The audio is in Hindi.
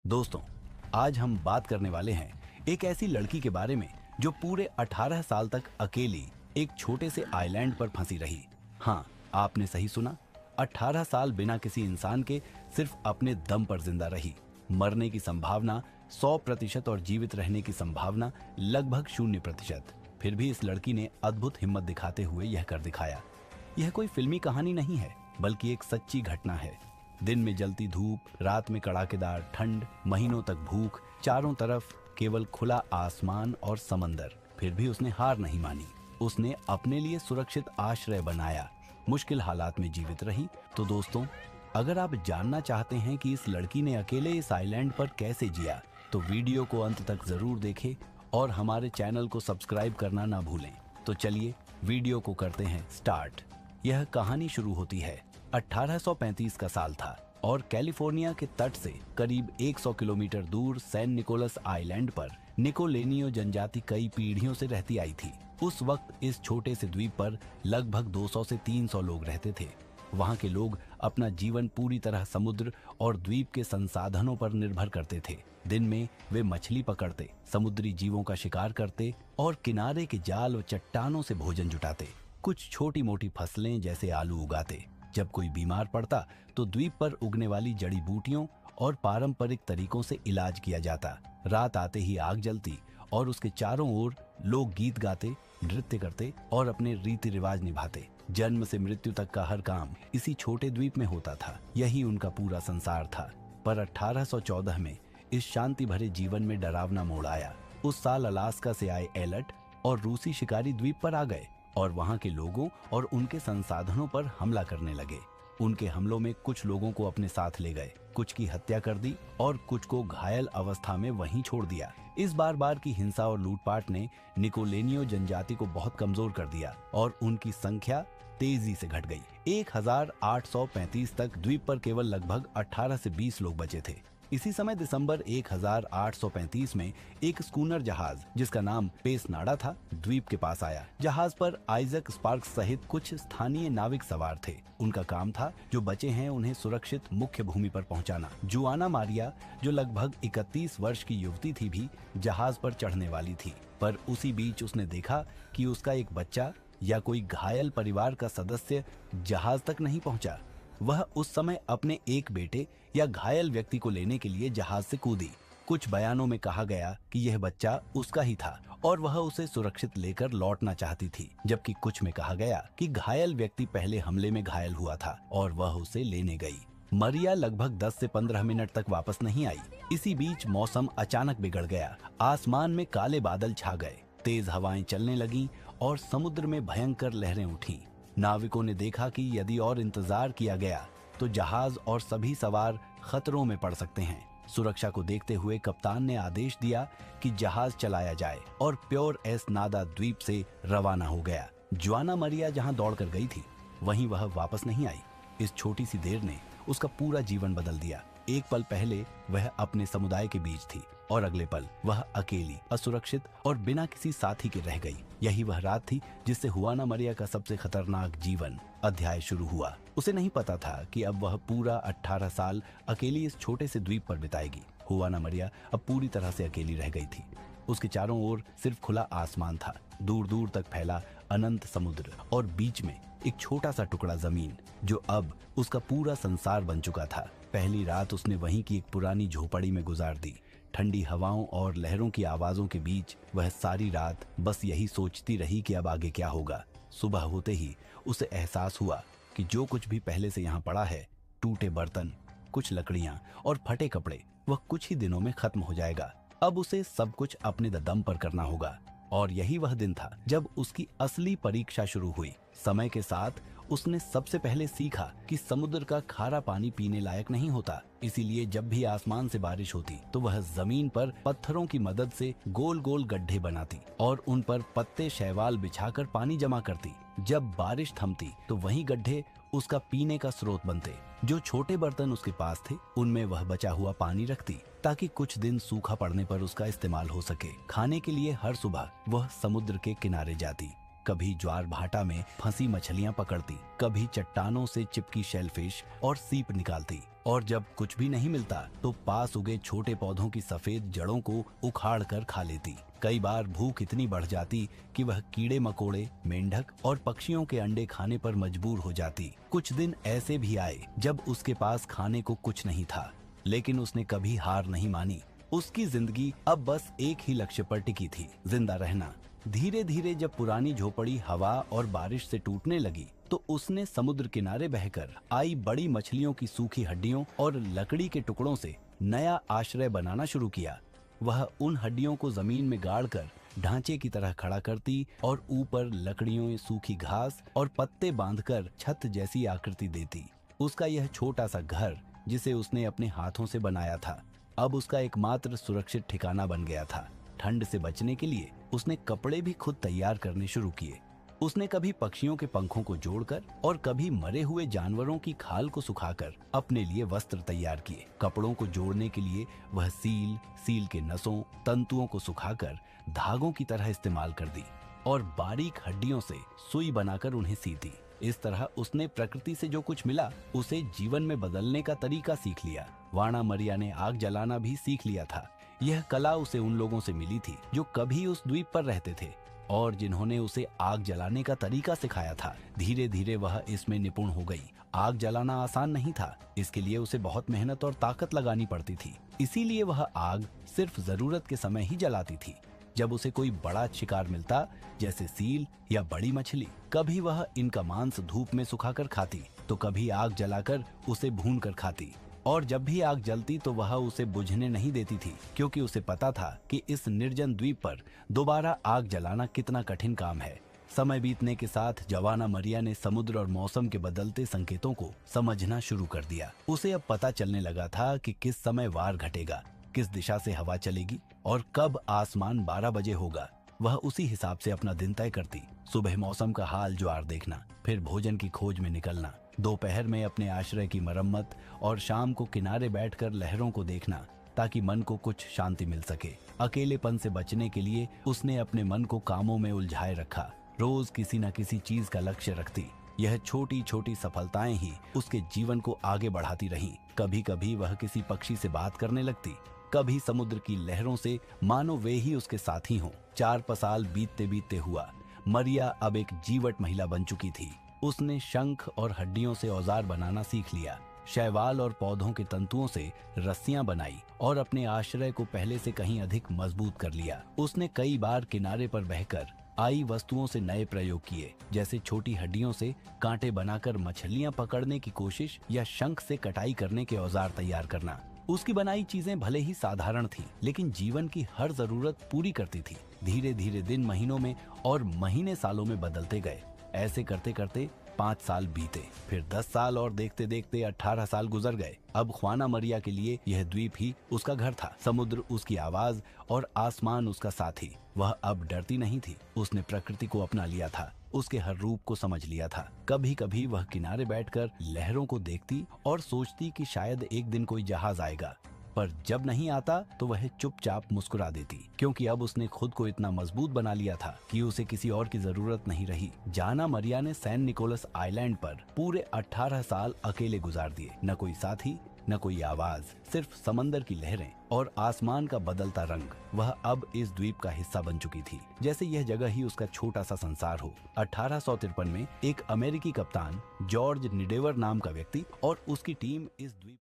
दोस्तों, आज हम बात करने वाले हैं एक ऐसी लड़की के बारे में जो पूरे 18 साल तक अकेली एक छोटे से आइलैंड पर फंसी रही। हाँ, आपने सही सुना, 18 साल बिना किसी इंसान के सिर्फ अपने दम पर जिंदा रही। मरने की संभावना 100% और जीवित रहने की संभावना लगभग 0%। फिर भी इस लड़की ने अद्भुत हिम्मत दिखाते हुए यह कर दिखाया। यह कोई फिल्मी कहानी नहीं है, बल्कि एक सच्ची घटना है। दिन में जलती धूप, रात में कड़ाकेदार ठंड, महीनों तक भूख, चारों तरफ केवल खुला आसमान और समंदर। फिर भी उसने हार नहीं मानी। उसने अपने लिए सुरक्षित आश्रय बनाया, मुश्किल हालात में जीवित रही। तो दोस्तों, अगर आप जानना चाहते हैं कि इस लड़की ने अकेले इस आइलैंड पर कैसे जिया, तो वीडियो को अंत तक जरूर देखें और हमारे चैनल को सब्सक्राइब करना ना भूलें। तो चलिए वीडियो को करते हैं स्टार्ट। यह कहानी शुरू होती है 1835 का साल था और कैलिफोर्निया के तट से करीब 100 किलोमीटर दूर सैन निकोलस आइलैंड पर निकोलेनियो जनजाति कई पीढ़ियों से रहती आई थी। उस वक्त इस छोटे से द्वीप पर लगभग 200 से 300 लोग रहते थे। वहां के लोग अपना जीवन पूरी तरह समुद्र और द्वीप के संसाधनों पर निर्भर करते थे। दिन में वे मछली पकड़ते, समुद्री जीवों का शिकार करते और किनारे के जाल और चट्टानों से भोजन जुटाते। कुछ छोटी मोटी फसलें जैसे आलू उगाते। जब कोई बीमार पड़ता तो द्वीप पर उगने वाली जड़ी बूटियों और पारंपरिक तरीकों से इलाज किया जाता। रात आते ही आग जलती और उसके चारों ओर लोग गीत गाते, नृत्य करते और अपने रीति रिवाज निभाते। जन्म से मृत्यु तक का हर काम इसी छोटे द्वीप में होता था। यही उनका पूरा संसार था। पर 1814 में इस शांति भरे जीवन में डरावना मोड़ आया। उस साल अलास्का से आए एलर्ट और रूसी शिकारी द्वीप पर आ गए और वहां के लोगों और उनके संसाधनों पर हमला करने लगे। उनके हमलों में कुछ लोगों को अपने साथ ले गए, कुछ की हत्या कर दी और कुछ को घायल अवस्था में वहीं छोड़ दिया। इस बार की हिंसा और लूटपाट ने निकोलेनियो जनजाति को बहुत कमजोर कर दिया और उनकी संख्या तेजी से घट गई। 1835 तक द्वीप पर केवल लगभग 18 से 20 लोग बचे थे। इसी समय दिसंबर 1835 में एक स्कूनर जहाज जिसका नाम पेसनाडा था, द्वीप के पास आया। जहाज पर आइजक स्पार्क्स सहित कुछ स्थानीय नाविक सवार थे। उनका काम था जो बचे हैं उन्हें सुरक्षित मुख्य भूमि पर पहुंचाना। जुआना मारिया, जो लगभग 31 वर्ष की युवती थी, भी जहाज पर चढ़ने वाली थी। पर उसी बीच उसने देखा कि उसका एक बच्चा या कोई घायल परिवार का सदस्य जहाज तक नहीं पहुंचा। वह उस समय अपने एक बेटे या घायल व्यक्ति को लेने के लिए जहाज से कूदी। कुछ बयानों में कहा गया कि यह बच्चा उसका ही था और वह उसे सुरक्षित लेकर लौटना चाहती थी, जबकि कुछ में कहा गया कि घायल व्यक्ति पहले हमले में घायल हुआ था और वह उसे लेने गई। मरिया लगभग 10 से 15 मिनट तक वापस नहीं आई। इसी बीच मौसम अचानक बिगड़ गया। आसमान में काले बादल छा गए, तेज हवाएं चलने लगी और समुद्र में भयंकर लहरें उठी। नाविकों ने देखा कि यदि और इंतजार किया गया तो जहाज और सभी सवार खतरों में पड़ सकते हैं। सुरक्षा को देखते हुए कप्तान ने आदेश दिया कि जहाज चलाया जाए और प्योर एस नादा द्वीप से रवाना हो गया। जुआना मरिया जहां दौड़कर गई थी, वहीं वह वापस नहीं आई। इस छोटी सी देर ने उसका पूरा जीवन बदल दिया। एक पल पहले वह अपने समुदाय के बीच थी और अगले पल वह अकेली, असुरक्षित और बिना किसी साथी के रह गई। यही वह रात थी जिससे जुआना मरिया का सबसे खतरनाक जीवन अध्याय शुरू हुआ। उसे नहीं पता था कि अब वह पूरा 18 साल अकेली इस छोटे से द्वीप पर बिताएगी। जुआना मरिया अब पूरी तरह से अकेली रह गई थी। उसके चारों ओर सिर्फ खुला आसमान था, दूर दूर तक फैला अनंत समुद्र और बीच में एक छोटा सा टुकड़ा जमीन जो अब उसका पूरा संसार बन चुका था। पहली रात उसने वहीं की एक पुरानी झोपड़ी में गुजार दी। ठंडी हवाओं और लहरों की आवाजों के बीच वह सारी रात बस यही सोचती रही कि अब आगे क्या होगा। सुबह होते ही उसे एहसास हुआ कि जो कुछ भी पहले से यहाँ पड़ा है, टूटे बर्तन, कुछ लकड़ियां और फटे कपड़े, वह कुछ ही दिनों में खत्म हो जाएगा। अब उसे सब कुछ अपने दम पर करना होगा। और यही वह दिन था जब उसकी असली परीक्षा शुरू हुई। समय के साथ उसने सबसे पहले सीखा कि समुद्र का खारा पानी पीने लायक नहीं होता। इसीलिए जब भी आसमान से बारिश होती तो वह जमीन पर पत्थरों की मदद से गोल गोल गड्ढे बनाती और उन पर पत्ते शैवाल बिछाकर पानी जमा करती। जब बारिश थमती तो वही गड्ढे उसका पीने का स्रोत बनते। जो छोटे बर्तन उसके पास थे उनमें वह बचा हुआ पानी रखती ताकि कुछ दिन सूखा पड़ने पर उसका इस्तेमाल हो सके। खाने के लिए हर सुबह वह समुद्र के किनारे जाती, कभी ज्वार भाटा में फंसी मछलियां पकड़ती, कभी चट्टानों से चिपकी शेलफिश और सीप निकालती, और जब कुछ भी नहीं मिलता तो पास उगे छोटे पौधों की सफेद जड़ों को उखाड़ कर खा लेती। कई बार भूख इतनी बढ़ जाती कि वह कीड़े मकोड़े, मेंढक और पक्षियों के अंडे खाने पर मजबूर हो जाती। कुछ दिन ऐसे भी आए जब उसके पास खाने को कुछ नहीं था, लेकिन उसने कभी हार नहीं मानी। उसकी जिंदगी अब बस एक ही लक्ष्य पर टिकी थी, जिंदा रहना। धीरे धीरे जब पुरानी झोपड़ी हवा और बारिश से टूटने लगी तो उसने समुद्र किनारे बहकर आई बड़ी मछलियों की सूखी हड्डियों और लकड़ी के टुकड़ों से नया आश्रय बनाना शुरू किया। वह उन हड्डियों को जमीन में गाड़कर ढांचे की तरह खड़ा करती और ऊपर लकड़ियों, सूखी घास और पत्ते बांधकर छत जैसी आकृति देती। उसका यह छोटा सा घर, जिसे उसने अपने हाथों से बनाया था, अब उसका एकमात्र सुरक्षित ठिकाना बन गया था। ठंड से बचने के लिए उसने कपड़े भी खुद तैयार करने शुरू किए। उसने कभी पक्षियों के पंखों को जोड़कर और कभी मरे हुए जानवरों की खाल को सुखाकर अपने लिए वस्त्र तैयार किए। कपड़ों को जोड़ने के लिए वह सील के नसों, तंतुओं को सुखाकर धागों की तरह इस्तेमाल कर दी और बारीक हड्डियों से सुई बनाकर उन्हें सीती। इस तरह उसने प्रकृति से जो कुछ मिला उसे जीवन में बदलने का तरीका सीख लिया। वाणा मरिया ने आग जलाना भी सीख लिया था। यह कला उसे उन लोगों से मिली थी जो कभी उस द्वीप पर रहते थे और जिन्होंने उसे आग जलाने का तरीका सिखाया था। धीरे धीरे वह इसमें निपुण हो गई। आग जलाना आसान नहीं था, इसके लिए उसे बहुत मेहनत और ताकत लगानी पड़ती थी। इसीलिए वह आग सिर्फ जरूरत के समय ही जलाती थी। जब उसे कोई बड़ा शिकार मिलता, जैसे सील या बड़ी मछली, कभी वह इनका मांस धूप में सुखाकर खाती तो कभी आग जलाकर उसे भून कर खाती। और जब भी आग जलती तो वह उसे बुझने नहीं देती थी, क्योंकि उसे पता था कि इस निर्जन द्वीप पर दोबारा आग जलाना कितना कठिन काम है। समय बीतने के साथ जवाना मरिया ने समुद्र और मौसम के बदलते संकेतों को समझना शुरू कर दिया। उसे अब पता चलने लगा था कि किस समय वार घटेगा, किस दिशा से हवा चलेगी और कब आसमान 12 बजे होगा। वह उसी हिसाब से अपना दिन तय करती। सुबह मौसम का हाल ज्वार देखना, फिर भोजन की खोज में निकलना, दोपहर में अपने आश्रय की मरम्मत और शाम को किनारे बैठकर लहरों को देखना, ताकि मन को कुछ शांति मिल सके। अकेलेपन से बचने के लिए उसने अपने मन को कामों में उलझाए रखा। रोज किसी न किसी चीज का लक्ष्य रखती। यह छोटी छोटी सफलताएं ही उसके जीवन को आगे बढ़ाती रहीं। कभी कभी वह किसी पक्षी से बात करने लगती, कभी समुद्र की लहरों से, मानो वे ही उसके साथी हों। 4 साल बीतते बीतते हुआ मरिया अब एक जीवट महिला बन चुकी थी। उसने शंख और हड्डियों से औजार बनाना सीख लिया, शैवाल और पौधों के तंतुओं से रस्सियां बनाई और अपने आश्रय को पहले से कहीं अधिक मजबूत कर लिया। उसने कई बार किनारे पर बहकर आई वस्तुओं से नए प्रयोग किए, जैसे छोटी हड्डियों से कांटे बनाकर मछलियां पकड़ने की कोशिश या शंख से कटाई करने के औजार तैयार करना। उसकी बनाई चीजें भले ही साधारण थीं, लेकिन जीवन की हर जरूरत पूरी करती थी। धीरे धीरे दिन महीनों में और महीने सालों में बदलते गए। ऐसे करते करते 5 साल बीते, फिर 10 साल और देखते देखते 18 साल गुजर गए। अब ख्वाना मरिया के लिए यह द्वीप ही उसका घर था, समुद्र उसकी आवाज और आसमान उसका साथी। वह अब डरती नहीं थी, उसने प्रकृति को अपना लिया था, उसके हर रूप को समझ लिया था। कभी कभी वह किनारे बैठकर लहरों को देखती और सोचती कि शायद एक दिन कोई जहाज आएगा, पर जब नहीं आता तो वह चुपचाप मुस्कुरा देती, क्योंकि अब उसने खुद को इतना मजबूत बना लिया था कि उसे किसी और की जरूरत नहीं रही। जाना मरिया ने सैन निकोलस आइलैंड पर पूरे 18 साल अकेले गुजार दिए। न कोई साथी, न कोई आवाज, सिर्फ समंदर की लहरें और आसमान का बदलता रंग। वह अब इस द्वीप का हिस्सा बन चुकी थी, जैसे यह जगह ही उसका छोटा सा संसार हो। 1853 में एक अमेरिकी कप्तान जॉर्ज निडेवर नाम का व्यक्ति और उसकी टीम इस द्वीप